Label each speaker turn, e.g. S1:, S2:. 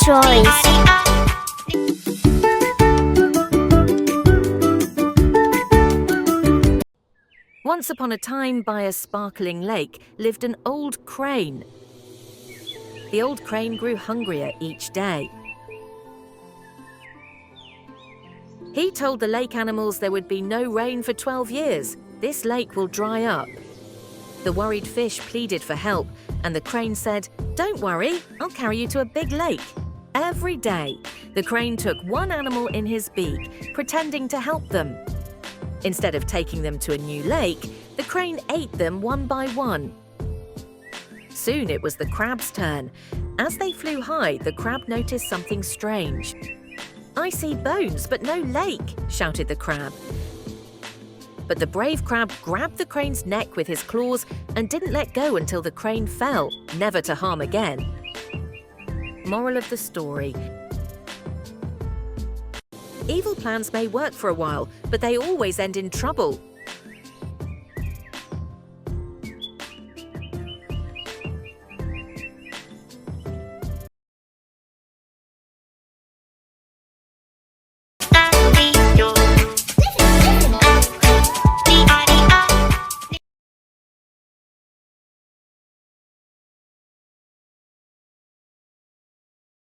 S1: ChikuStories.
S2: Once upon a time, by a sparkling lake, lived an old crane. The old crane grew hungrier each day. He told the lake animals there would be no rain for 12 years. This lake will dry up. The worried fish pleaded for help, and the crane said, "Don't worry, I'll carry you to a big lake." Every day, the crane took one animal in his beak, pretending to help them. Instead of taking them to a new lake, the crane ate them one by one. Soon it was the crab's turn. As they flew high, the crab noticed something strange. "I see bones, but no lake," shouted the crab. But the brave crab grabbed the crane's neck with his claws and didn't let go until the crane fell, never to harm again. Moral of the story: evil plans may work for a while, but they always end in trouble.